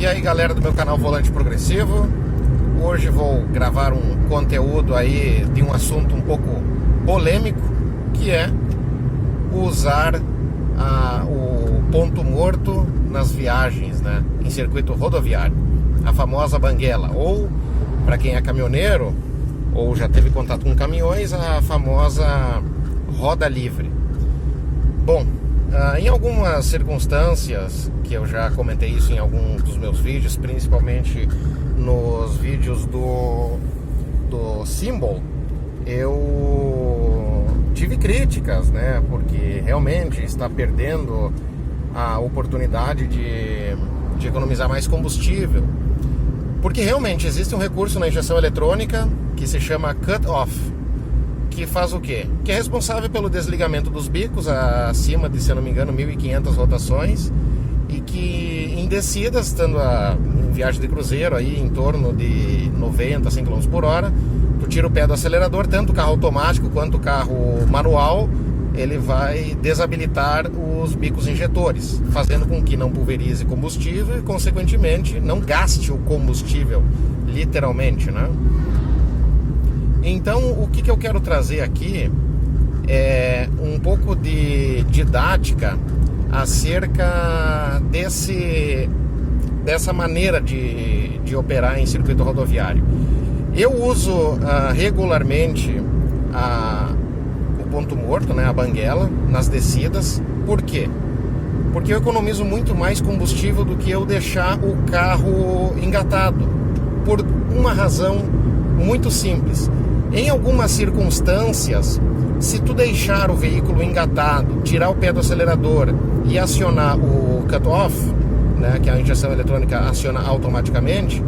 E aí galera do meu canal Volante Progressivo, hoje vou gravar um conteúdo aí de um assunto um pouco polêmico, que é usar o ponto morto nas viagens, né, em circuito rodoviário, a famosa banguela, ou para quem é caminhoneiro ou já teve contato com caminhões, a famosa roda livre. Bom, em algumas circunstâncias, que eu já comentei isso em alguns dos meus vídeos, principalmente nos vídeos do Symbol, eu tive críticas, né, porque realmente está perdendo a oportunidade de economizar mais combustível, porque realmente existe um recurso na injeção eletrônica que se chama cut-off, que faz o quê? Que é responsável pelo desligamento dos bicos acima de, se eu não me engano, 1.500 rotações, e que em descidas, estando em viagem de cruzeiro aí em torno de 90, 100 km por hora, tu tira o pé do acelerador, tanto o carro automático quanto o carro manual, ele vai desabilitar os bicos injetores, fazendo com que não pulverize combustível e, consequentemente, não gaste o combustível, literalmente, né? Então, o que eu quero trazer aqui é um pouco de didática acerca dessa maneira de operar em circuito rodoviário. Eu uso regularmente o ponto morto, né, a banguela, nas descidas. Por quê? Porque eu economizo muito mais combustível do que eu deixar o carro engatado, por uma razão muito simples. Em algumas circunstâncias, se tu deixar o veículo engatado, tirar o pé do acelerador e acionar o cut-off, né, que a injeção eletrônica aciona automaticamente,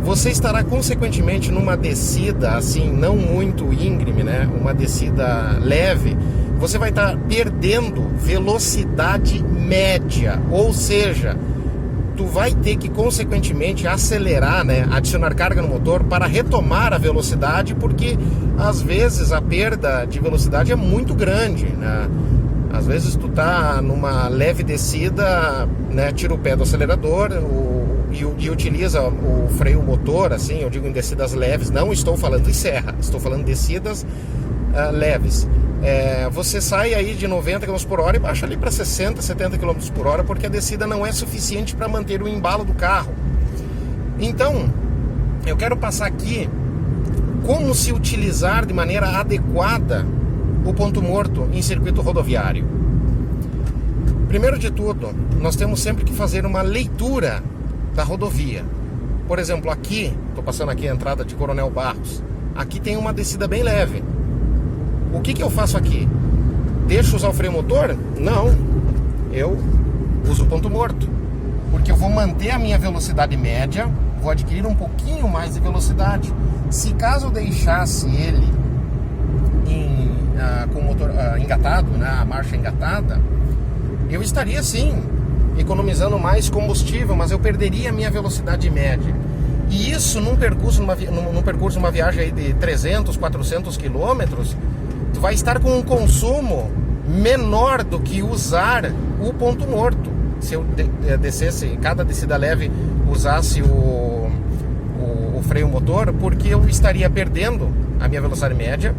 você estará consequentemente numa descida assim, não muito íngreme, né, uma descida leve, você vai estar perdendo velocidade média, ou seja, tu vai ter que consequentemente acelerar, né, adicionar carga no motor para retomar a velocidade, porque às vezes a perda de velocidade é muito grande, né? Às vezes tu tá numa leve descida, né, tira o pé do acelerador e utiliza o freio motor, assim, eu digo em descidas leves, não estou falando em serra, estou falando de descidas leves. Você sai aí de 90 km por hora e baixa ali para 60, 70 km por hora, porque a descida não é suficiente para manter o embalo do carro. Então, eu quero passar aqui como se utilizar de maneira adequada o ponto morto em circuito rodoviário. Primeiro de tudo, nós temos sempre que fazer uma leitura da rodovia. Por exemplo, aqui, estou passando aqui a entrada de Coronel Barros, aqui tem uma descida bem leve. O que eu faço aqui? Deixo usar o freio motor? Não, eu uso o ponto morto, porque eu vou manter a minha velocidade média, vou adquirir um pouquinho mais de velocidade. Se caso eu deixasse ele com o motor engatado, né, a marcha engatada, eu estaria sim economizando mais combustível, mas eu perderia a minha velocidade média. E isso num percurso, uma viagem aí de 300, 400 quilômetros, tu vai estar com um consumo menor do que usar o ponto morto. Se eu descesse, cada descida leve usasse o freio motor, porque eu estaria perdendo a minha velocidade média,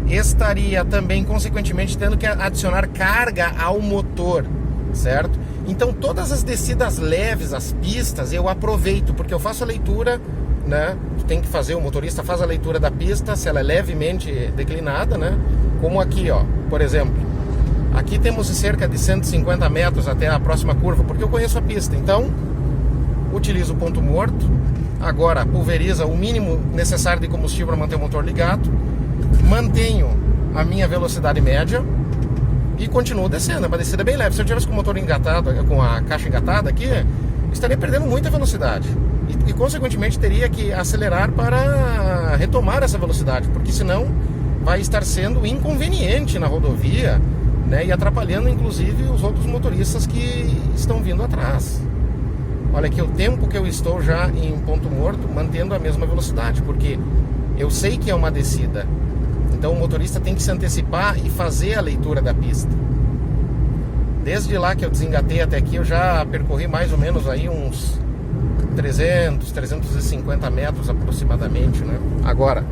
estaria também consequentemente tendo que adicionar carga ao motor, certo? Então todas as descidas leves, as pistas, eu aproveito, porque eu faço a leitura, né? Tem que fazer, o motorista faz a leitura da pista, se ela é levemente declinada, né? Como aqui, ó, por exemplo, aqui temos cerca de 150 metros até a próxima curva, porque eu conheço a pista. Então utilizo o ponto morto, agora pulveriza o mínimo necessário de combustível para manter o motor ligado, mantenho a minha velocidade média e continuo descendo. É uma descida bem leve. Se eu tivesse com o motor engatado, com a caixa engatada aqui, estaria perdendo muita velocidade e consequentemente teria que acelerar para retomar essa velocidade, porque senão vai estar sendo inconveniente na rodovia, né, e atrapalhando inclusive os outros motoristas que estão vindo atrás. Olha aqui o tempo que eu estou já em ponto morto, mantendo a mesma velocidade, porque eu sei que é uma descida, então o motorista tem que se antecipar e fazer a leitura da pista. Desde lá que eu desengatei até aqui, eu já percorri mais ou menos aí uns 300, 350 metros aproximadamente, né? Agora,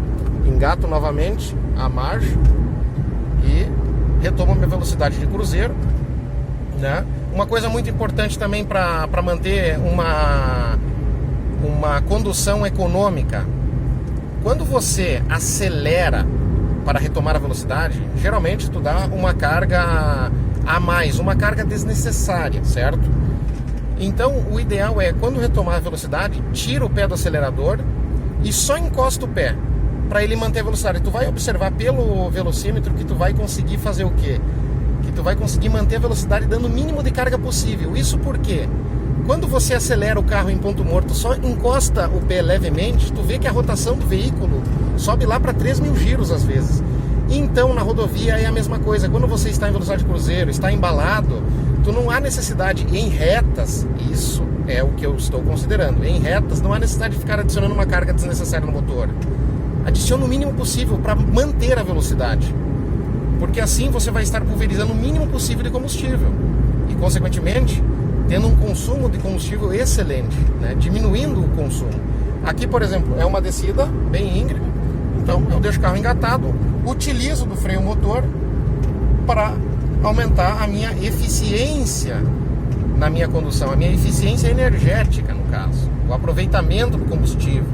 engato novamente a marcha e retomo a minha velocidade de cruzeiro, né? Uma coisa muito importante também para manter uma condução econômica: quando você acelera para retomar a velocidade, geralmente tu dá uma carga a mais, uma carga desnecessária, certo? Então o ideal é, quando retomar a velocidade, tira o pé do acelerador e só encosta o pé para ele manter a velocidade. Tu vai observar pelo velocímetro que tu vai conseguir fazer o quê? Que tu vai conseguir manter a velocidade dando o mínimo de carga possível. Isso porque quando você acelera o carro em ponto morto, só encosta o pé levemente, tu vê que a rotação do veículo sobe lá para 3.000 giros às vezes. Então na rodovia é a mesma coisa. Quando você está em velocidade de cruzeiro, está embalado, tu não há necessidade em retas, isso é o que eu estou considerando, em retas não há necessidade de ficar adicionando uma carga desnecessária no motor. Adicione o mínimo possível para manter a velocidade, porque assim você vai estar pulverizando o mínimo possível de combustível e, consequentemente, tendo um consumo de combustível excelente, né? Diminuindo o consumo. Aqui, por exemplo, é uma descida bem íngreme, então eu deixo o carro engatado, utilizo do freio motor para aumentar a minha eficiência na minha condução, a minha eficiência energética, no caso, o aproveitamento do combustível,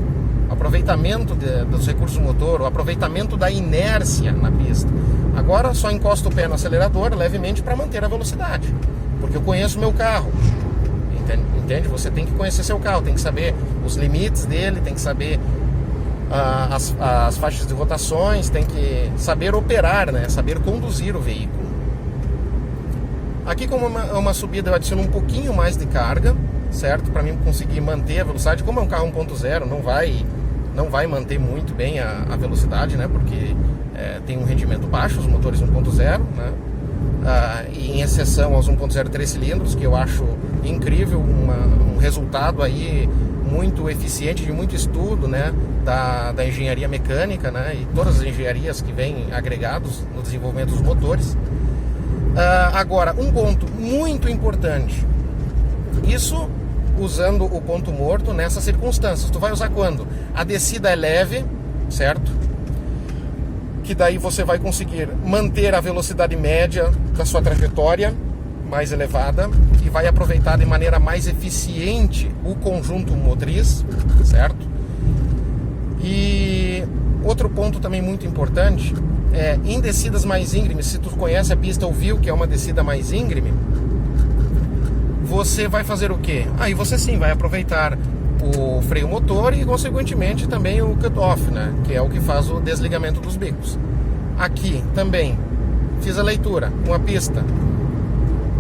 o aproveitamento dos recursos do motor, o aproveitamento da inércia na pista. Agora só encosto o pé no acelerador levemente para manter a velocidade, porque eu conheço o meu carro, entende? Você tem que conhecer seu carro, tem que saber os limites dele, tem que saber as faixas de rotações, tem que saber operar, né? Saber conduzir o veículo. Aqui, como é uma subida, eu adiciono um pouquinho mais de carga, certo? Para mim conseguir manter a velocidade. Como é um carro 1.0, não vai manter muito bem a velocidade, né? Porque tem um rendimento baixo os motores 1.0, né? E em exceção aos 1.0 3 cilindros, que eu acho incrível, um resultado aí muito eficiente, de muito estudo, né? Da engenharia mecânica, né? E todas as engenharias que vêm agregados no desenvolvimento dos motores. Agora, um ponto muito importante, isso usando o ponto morto nessas circunstâncias. Tu vai usar quando a descida é leve, certo? Que daí você vai conseguir manter a velocidade média da sua trajetória mais elevada e vai aproveitar de maneira mais eficiente o conjunto motriz, certo? E outro ponto também muito importante é, em descidas mais íngremes, se tu conhece a pista ou viu que é uma descida mais íngreme, você vai fazer o quê? Aí você sim vai aproveitar o freio motor e, consequentemente, também o cut-off, né? Que é o que faz o desligamento dos bicos. Aqui também fiz a leitura, uma pista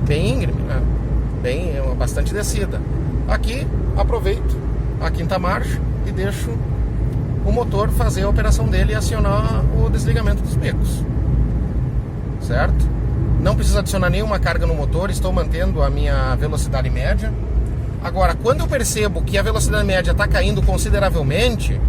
bem íngreme, né? Bastante descida. Aqui aproveito a quinta marcha e deixo o motor fazer a operação dele e acionar o desligamento dos bicos, certo? Não precisa adicionar nenhuma carga no motor, estou mantendo a minha velocidade média. Agora, quando eu percebo que a velocidade média está caindo consideravelmente,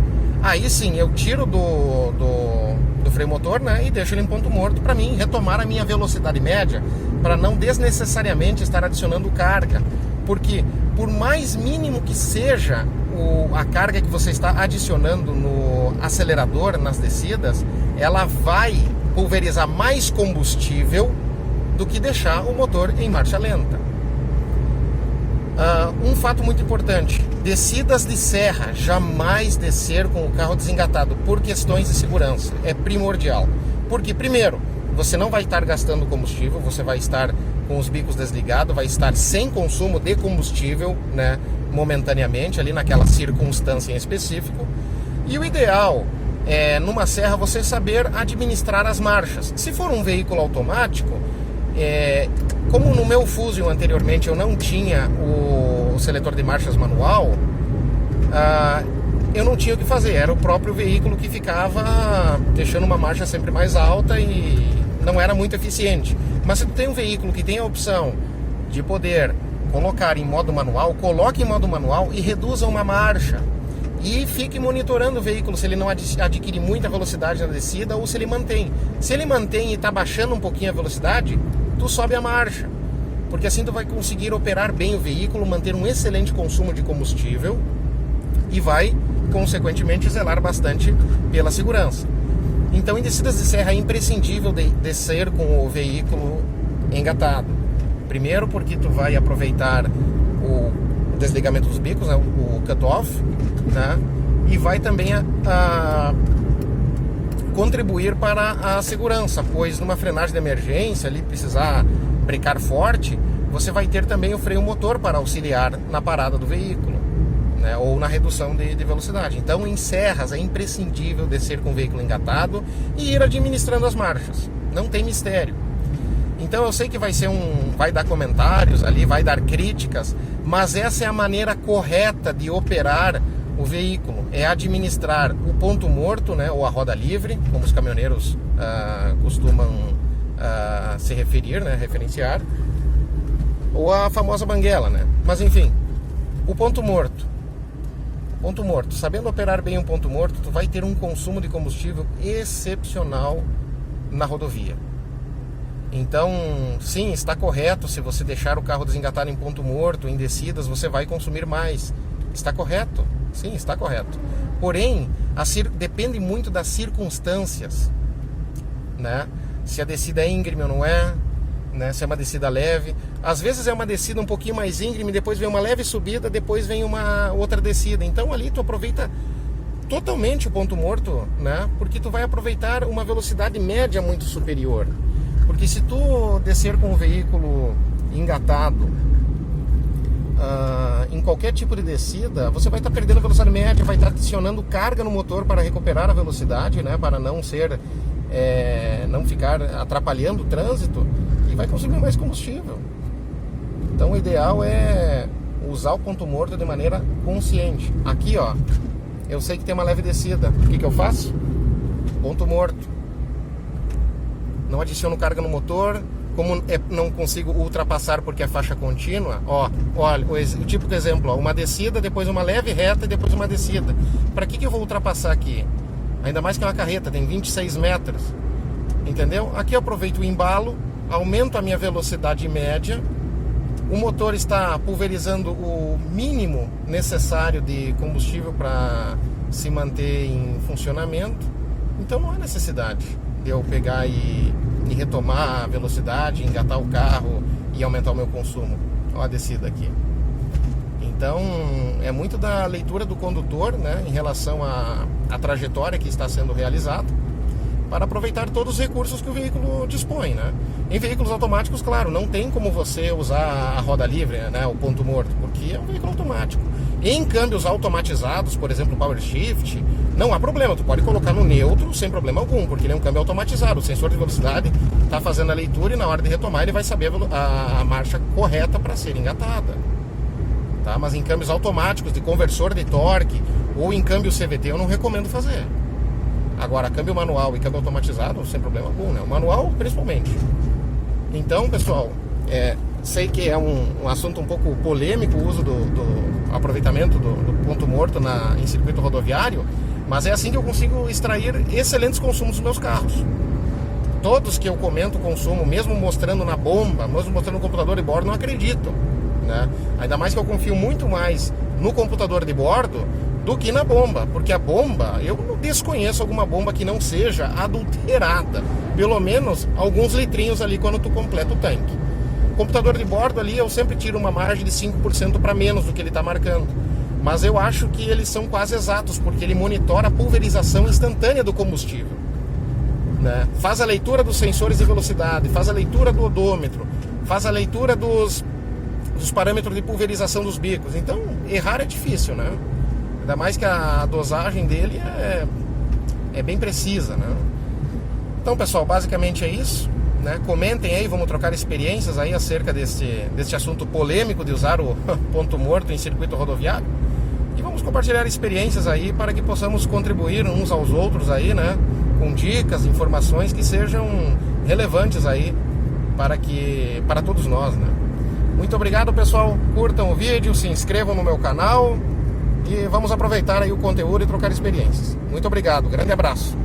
aí sim eu tiro do freio motor, né, e deixo ele em ponto morto para mim retomar a minha velocidade média, para não desnecessariamente estar adicionando carga, porque por mais mínimo que seja a carga que você está adicionando no acelerador nas descidas, ela vai pulverizar mais combustível do que deixar o motor em marcha lenta. Um fato muito importante: descidas de serra, jamais descer com o carro desengatado por questões de segurança, é primordial. Porque, primeiro, você não vai estar gastando combustível, você vai estar com os bicos desligados, vai estar sem consumo de combustível, né, momentaneamente, ali naquela circunstância em específico. E o ideal é, numa serra, você saber administrar as marchas. Se for um veículo automático, como no meu Fusion anteriormente eu não tinha o seletor de marchas manual, eu não tinha o que fazer, era o próprio veículo que ficava deixando uma marcha sempre mais alta e não era muito eficiente. Mas se tu tem um veículo que tem a opção de poder colocar em modo manual, coloque em modo manual e reduza uma marcha. E fique monitorando o veículo se ele não adquire muita velocidade na descida ou se ele mantém. Se ele mantém e está baixando um pouquinho a velocidade, tu sobe a marcha. porque assim tu vai conseguir operar bem o veículo, manter um excelente consumo de combustível e vai, consequentemente, zelar bastante pela segurança. Então, em descidas de serra é imprescindível descer com o veículo engatado. Primeiro porque tu vai aproveitar o desligamento dos bicos, né, o cut-off, né, e vai também contribuir para a segurança, pois numa frenagem de emergência, ali precisar brecar forte, você vai ter também o freio motor para auxiliar na parada do veículo, né, ou na redução de velocidade. Então, em serras é imprescindível descer com o veículo engatado e ir administrando as marchas. Não tem mistério. Então, eu sei que vai dar comentários ali, vai dar críticas, mas essa é a maneira correta de operar o veículo. É administrar o ponto morto, né, ou a roda livre, como os caminhoneiros costumam se referir, né, referenciar, ou a famosa banguela, né? Mas enfim, o ponto morto. Ponto morto. Sabendo operar bem um ponto morto, tu vai ter um consumo de combustível excepcional na rodovia. Então, sim, está correto, se você deixar o carro desengatado em ponto morto, em descidas, você vai consumir mais. Está correto? Sim, está correto. Porém, depende muito das circunstâncias, né? Se a descida é íngreme ou não é, né? Se é uma descida leve. Às vezes é uma descida um pouquinho mais íngreme, depois vem uma leve subida, depois vem uma outra descida. Então ali tu aproveita totalmente o ponto morto, né? Porque tu vai aproveitar uma velocidade média muito superior. Porque se tu descer com o veículo engatado em qualquer tipo de descida, você vai estar perdendo a velocidade média, vai estar adicionando carga no motor para recuperar a velocidade, né? Para não ficar atrapalhando o trânsito, e vai consumir mais combustível. Então o ideal é usar o ponto morto de maneira consciente. Aqui, ó, eu sei que tem uma leve descida. O que eu faço? Ponto morto. Não adiciono carga no motor. Como não consigo ultrapassar porque é faixa contínua, ó, olha, o típico exemplo, ó, uma descida, depois uma leve reta e depois uma descida. Para que eu vou ultrapassar aqui? Ainda mais que é uma carreta, tem 26 metros. Entendeu? Aqui eu aproveito o embalo, aumento a minha velocidade média, o motor está pulverizando o mínimo necessário de combustível para se manter em funcionamento. Então não há necessidade de eu pegar e retomar a velocidade, engatar o carro e aumentar o meu consumo. Olha a descida aqui. Então é muito da leitura do condutor, né, em relação à trajetória que está sendo realizada, para aproveitar todos os recursos que o veículo dispõe, né? Em veículos automáticos, claro, não tem como você usar a roda livre, né, o ponto morto, porque é um veículo automático. Em câmbios automatizados, por exemplo, Power Shift, não há problema, tu pode colocar no neutro sem problema algum, porque ele é um câmbio automatizado, o sensor de velocidade está fazendo a leitura e na hora de retomar ele vai saber a marcha correta para ser engatada. Tá? Mas em câmbios automáticos, de conversor de torque ou em câmbio CVT, eu não recomendo fazer. Agora, câmbio manual e câmbio automatizado, sem problema algum, né? O manual, principalmente. Então, pessoal, sei que é um assunto um pouco polêmico o uso do aproveitamento do ponto morto em circuito rodoviário, mas é assim que eu consigo extrair excelentes consumos dos meus carros. Todos que eu comento consumo, mesmo mostrando na bomba, mesmo mostrando no computador de bordo, não acreditam, né? Ainda mais que eu confio muito mais no computador de bordo do que na bomba, porque a bomba, eu desconheço alguma bomba que não seja adulterada, pelo menos alguns litrinhos ali quando tu completa o tanque. O computador de bordo ali eu sempre tiro uma margem de 5% para menos do que ele está marcando, mas eu acho que eles são quase exatos, porque ele monitora a pulverização instantânea do combustível, né? Faz a leitura dos sensores de velocidade, faz a leitura do odômetro, faz a leitura dos parâmetros de pulverização dos bicos. Então errar é difícil, né? Ainda mais que a dosagem dele é bem precisa, né? Então, pessoal, basicamente é isso, né? Comentem aí, vamos trocar experiências aí acerca desse assunto polêmico de usar o ponto morto em circuito rodoviário. E vamos compartilhar experiências aí para que possamos contribuir uns aos outros aí, né? Com dicas, informações que sejam relevantes aí para todos nós, né? Muito obrigado, pessoal. Curtam o vídeo, se inscrevam no meu canal. E vamos aproveitar aí o conteúdo e trocar experiências. Muito obrigado, grande abraço.